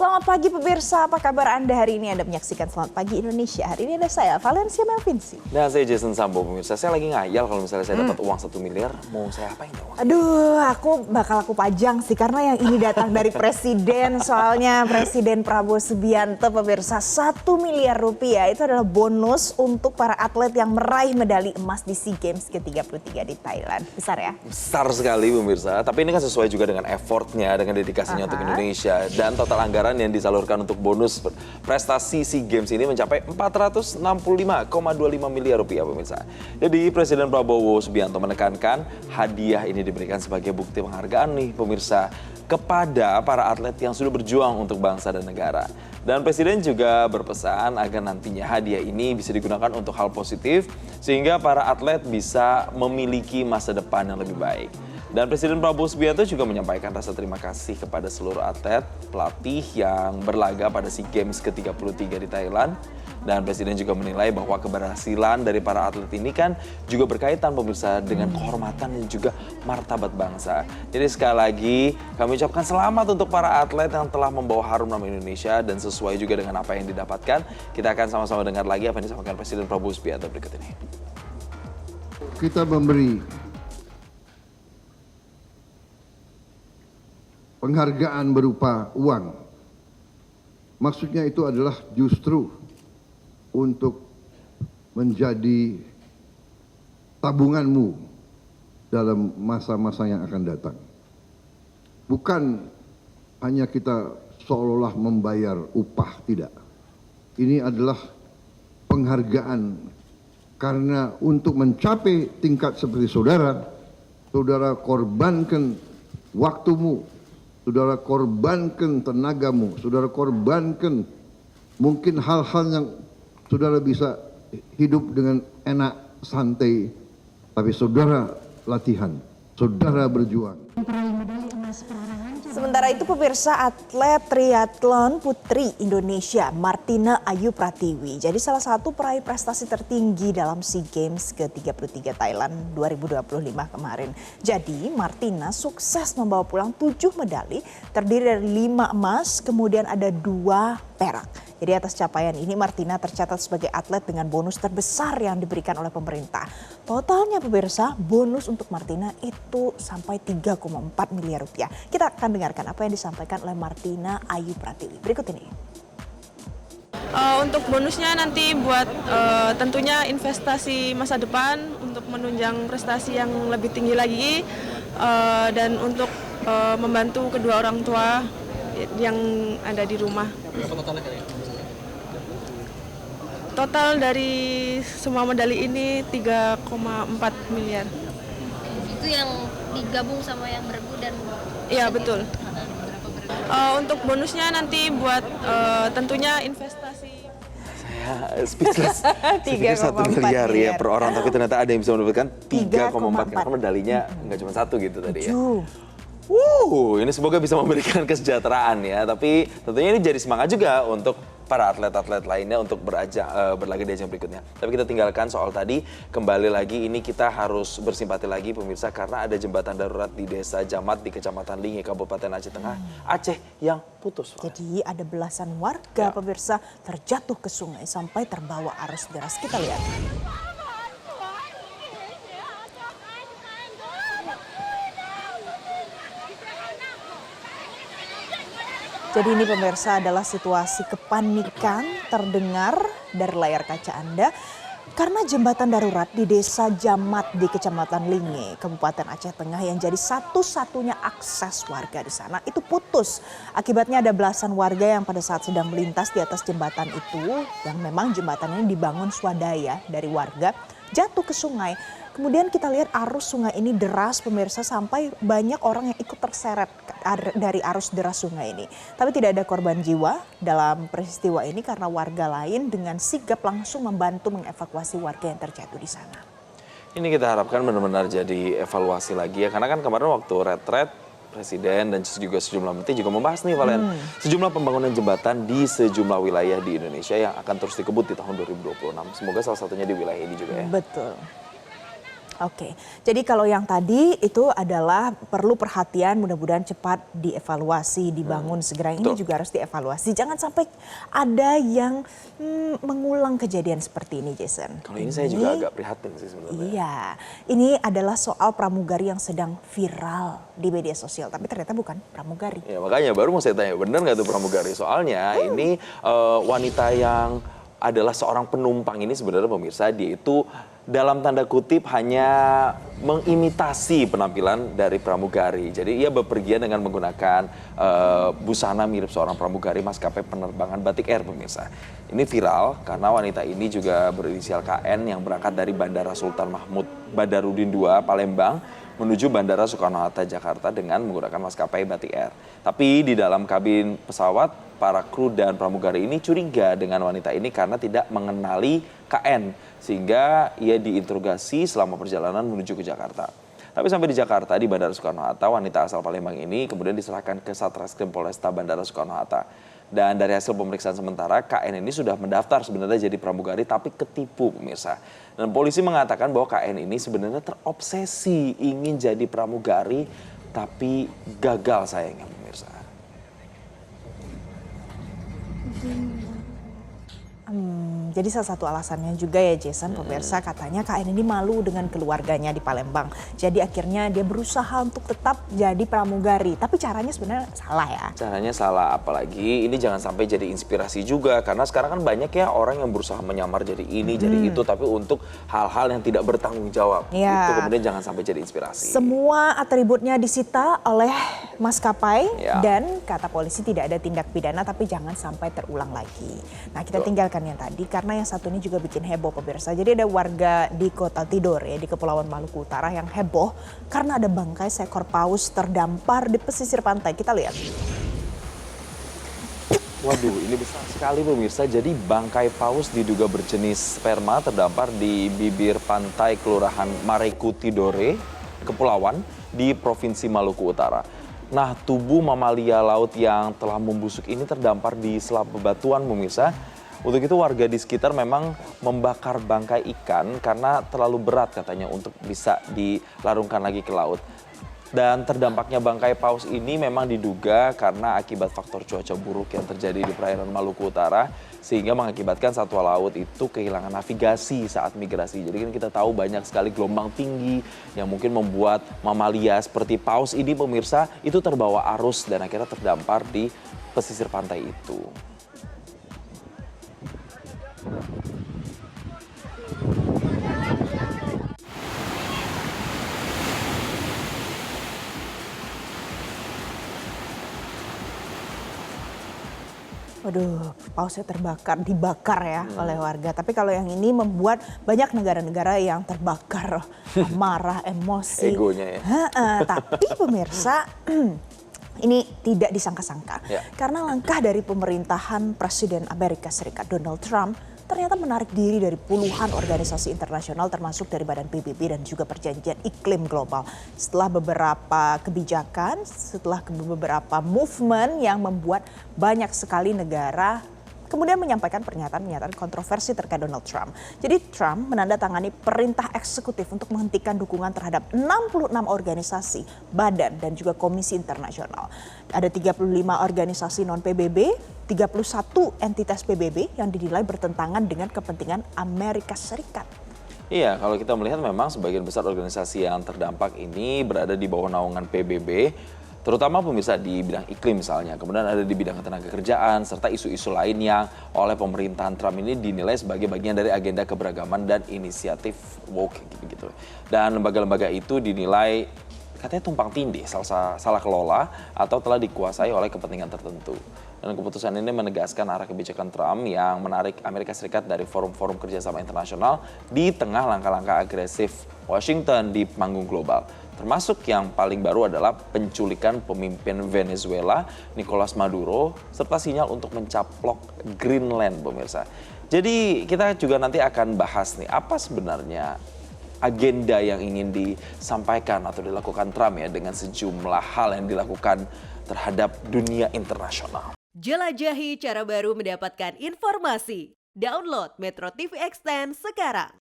Selamat pagi pemirsa, apa kabar Anda hari ini? Anda menyaksikan Selamat Pagi Indonesia. Hari ini ada saya, Valencia Melvinsi. Dan saya Jason Sambo, pemirsa. Saya lagi ngayal kalau misalnya saya dapat uang 1 miliar, mau saya apain ya uang? Aduh, aku pajang sih, karena yang ini datang dari Presiden. Soalnya Presiden Prabowo Subianto, pemirsa, 1 miliar rupiah. Itu adalah bonus untuk para atlet yang meraih medali emas di SEA Games ke-33 di Thailand. Besar ya? Besar sekali pemirsa, tapi ini kan sesuai juga dengan effortnya, dengan dedikasinya untuk Indonesia. Dan total anggaran yang disalurkan untuk bonus prestasi SEA Games ini mencapai 465,25 miliar rupiah pemirsa. Jadi Presiden Prabowo Subianto menekankan hadiah ini diberikan sebagai bukti penghargaan nih pemirsa kepada para atlet yang sudah berjuang untuk bangsa dan negara. Dan Presiden juga berpesan agar nantinya hadiah ini bisa digunakan untuk hal positif sehingga para atlet bisa memiliki masa depan yang lebih baik. Dan Presiden Prabowo Subianto juga menyampaikan rasa terima kasih kepada seluruh atlet, pelatih yang berlaga pada SEA Games ke-33 di Thailand. Dan Presiden juga menilai bahwa keberhasilan dari para atlet ini kan juga berkaitan pemirsa dengan kehormatan dan juga martabat bangsa. Jadi sekali lagi kami ucapkan selamat untuk para atlet yang telah membawa harum nama Indonesia dan sesuai juga dengan apa yang didapatkan. Kita akan sama-sama dengar lagi apa yang disampaikan Presiden Prabowo Subianto berikut ini. Kita memberi penghargaan berupa uang. Maksudnya itu adalah justru untuk menjadi tabunganmu dalam masa-masa yang akan datang. Bukan hanya kita seolah-olah membayar upah, tidak. Ini adalah penghargaan karena untuk mencapai tingkat seperti saudara, saudara korbankan waktumu, saudara korbankan tenagamu, saudara korbankan mungkin hal-hal yang saudara bisa hidup dengan enak, santai, tapi saudara latihan, saudara berjuang. Sementara itu pemirsa, atlet triathlon putri Indonesia Martina Ayu Pratiwi jadi salah satu peraih prestasi tertinggi dalam SEA Games ke-33 Thailand 2025 kemarin. Jadi Martina sukses membawa pulang 7 medali terdiri dari 5 emas kemudian ada 2 perak. Jadi atas capaian ini Martina tercatat sebagai atlet dengan bonus terbesar yang diberikan oleh pemerintah. Totalnya pemirsa, bonus untuk Martina itu sampai 3,4 miliar rupiah. Kita akan dengarkan apa yang disampaikan oleh Martina Ayu Pratiwi. Berikut ini. Untuk bonusnya nanti buat tentunya investasi masa depan untuk menunjang prestasi yang lebih tinggi lagi dan untuk membantu kedua orang tua yang ada di rumah. Total dari semua medali ini 3,4 miliar. Itu yang digabung sama yang beregu dan... Iya betul. Untuk bonusnya nanti buat tentunya investasi. Saya speechless. 1 miliar ya per orang, tapi ternyata ada yang bisa mendapatkan 3,4 karena medalinya nggak cuma 1 gitu tadi ya. Ini semoga bisa memberikan kesejahteraan ya, tapi tentunya ini jadi semangat juga untuk para atlet-atlet lainnya untuk berlaga di ajang berikutnya. Tapi kita tinggalkan soal tadi, kembali lagi ini kita harus bersimpati lagi pemirsa karena ada jembatan darurat di Desa Jamat di Kecamatan Linge, Kabupaten Aceh Tengah, Aceh yang putus. Jadi ada belasan warga pemirsa terjatuh ke sungai sampai terbawa arus deras. Kita lihat. Jadi ini pemirsa adalah situasi kepanikan terdengar dari layar kaca Anda karena jembatan darurat di Desa Jamat di Kecamatan Linge, Kabupaten Aceh Tengah yang jadi satu-satunya akses warga di sana itu putus. Akibatnya ada belasan warga yang pada saat sedang melintas di atas jembatan itu, yang memang jembatan ini dibangun swadaya dari warga, jatuh ke sungai. Kemudian kita lihat arus sungai ini deras pemirsa sampai banyak orang yang ikut terseret dari arus deras sungai ini. Tapi tidak ada korban jiwa dalam peristiwa ini karena warga lain dengan sigap langsung membantu mengevakuasi warga yang terjatuh di sana. Ini kita harapkan benar-benar jadi evaluasi lagi ya, karena kan kemarin waktu retret Presiden dan juga sejumlah menteri juga membahas nih Valen, sejumlah pembangunan jembatan di sejumlah wilayah di Indonesia yang akan terus dikebut di tahun 2026. Semoga salah satunya di wilayah ini juga ya. Betul. Oke, jadi kalau yang tadi itu adalah perlu perhatian, mudah-mudahan cepat dievaluasi, dibangun segera. Ini Betul. juga harus dievaluasi. Jangan sampai ada yang mengulang kejadian seperti ini, Jason. Kalau ini saya juga agak prihatin sih sebenarnya. Iya, ini adalah soal pramugari yang sedang viral di media sosial, tapi ternyata bukan pramugari. Ya makanya baru mau saya tanya, benar nggak tuh pramugari? Soalnya ini wanita yang adalah seorang penumpang ini sebenarnya pemirsa, dia itu dalam tanda kutip hanya mengimitasi penampilan dari pramugari. Jadi ia bepergian dengan menggunakan busana mirip seorang pramugari maskapai penerbangan Batik Air pemirsa. Ini viral karena wanita ini juga berinisial KN yang berangkat dari Bandara Sultan Mahmud Badarudin II Palembang menuju Bandara Soekarno-Hatta Jakarta dengan menggunakan maskapai Batik Air. Tapi di dalam kabin pesawat, para kru dan pramugari ini curiga dengan wanita ini karena tidak mengenali KN, sehingga ia diinterogasi selama perjalanan menuju ke Jakarta. Tapi sampai di Jakarta, di Bandara Soekarno-Hatta, wanita asal Palembang ini kemudian diserahkan ke Satreskrim Polresta Bandara Soekarno-Hatta. Dan dari hasil pemeriksaan sementara, KN ini sudah mendaftar sebenarnya jadi pramugari tapi ketipu pemirsa. Dan polisi mengatakan bahwa KN ini sebenarnya terobsesi ingin jadi pramugari tapi gagal sayangnya pemirsa. Jadi salah satu alasannya juga ya Jason, pemirsa, katanya KN ini malu dengan keluarganya di Palembang. Jadi akhirnya dia berusaha untuk tetap jadi pramugari. Tapi caranya sebenarnya salah ya. Caranya salah, apalagi ini jangan sampai jadi inspirasi juga. Karena sekarang kan banyak ya orang yang berusaha menyamar jadi ini, jadi itu. Tapi untuk hal-hal yang tidak bertanggung jawab. Ya. Itu kemudian jangan sampai jadi inspirasi. Semua atributnya disita oleh maskapai Ya. dan kata polisi tidak ada tindak pidana, tapi jangan sampai terulang lagi. Nah, kita Betul. tinggalkan yang tadi karena yang satu ini juga bikin heboh pemirsa. Jadi ada warga di Kota Tidore di Kepulauan Maluku Utara yang heboh karena ada bangkai seekor paus terdampar di pesisir pantai. Kita lihat. Waduh, ini besar sekali pemirsa. Jadi bangkai paus diduga berjenis sperma terdampar di bibir pantai Kelurahan Mareku Tidore, Kepulauan di Provinsi Maluku Utara. Nah, tubuh mamalia laut yang telah membusuk ini terdampar di selap bebatuan pemirsa. Untuk itu warga di sekitar memang membakar bangkai ikan karena terlalu berat katanya untuk bisa dilarungkan lagi ke laut. Dan terdampaknya bangkai paus ini memang diduga karena akibat faktor cuaca buruk yang terjadi di perairan Maluku Utara, sehingga mengakibatkan satwa laut itu kehilangan navigasi saat migrasi. Jadi kan kita tahu banyak sekali gelombang tinggi yang mungkin membuat mamalia seperti paus ini pemirsa itu terbawa arus dan akhirnya terdampar di pesisir pantai itu. Waduh, pausnya dibakar ya oleh warga. Tapi kalau yang ini membuat banyak negara-negara yang terbakar, marah, emosi. Egonya ya. Tapi pemirsa, ini tidak disangka-sangka. Ya. Karena langkah dari pemerintahan Presiden Amerika Serikat Donald Trump ternyata menarik diri dari puluhan organisasi internasional termasuk dari Badan PBB dan juga Perjanjian Iklim Global. Setelah beberapa kebijakan, setelah beberapa movement yang membuat banyak sekali negara kemudian menyampaikan pernyataan-pernyataan kontroversi terkait Donald Trump. Jadi Trump menandatangani perintah eksekutif untuk menghentikan dukungan terhadap 66 organisasi, badan dan juga komisi internasional. Ada 35 organisasi non-PBB, 31 entitas PBB yang dinilai bertentangan dengan kepentingan Amerika Serikat. Iya, kalau kita melihat memang sebagian besar organisasi yang terdampak ini berada di bawah naungan PBB, terutama pemirsa di bidang iklim misalnya, kemudian ada di bidang ketenaga kerjaan, serta isu-isu lain yang oleh pemerintahan Trump ini dinilai sebagai bagian dari agenda keberagaman dan inisiatif woke gitu. Dan lembaga-lembaga itu dinilai katanya tumpang tindih, salah kelola atau telah dikuasai oleh kepentingan tertentu. Dan keputusan ini menegaskan arah kebijakan Trump yang menarik Amerika Serikat dari forum-forum kerjasama internasional di tengah langkah-langkah agresif Washington di panggung global. Termasuk yang paling baru adalah penculikan pemimpin Venezuela, Nicolas Maduro, serta sinyal untuk mencaplok Greenland, pemirsa. Jadi kita juga nanti akan bahas nih, apa sebenarnya agenda yang ingin disampaikan atau dilakukan Trump ya dengan sejumlah hal yang dilakukan terhadap dunia internasional. Jelajahi cara baru mendapatkan informasi. Download Metro TV Extend sekarang.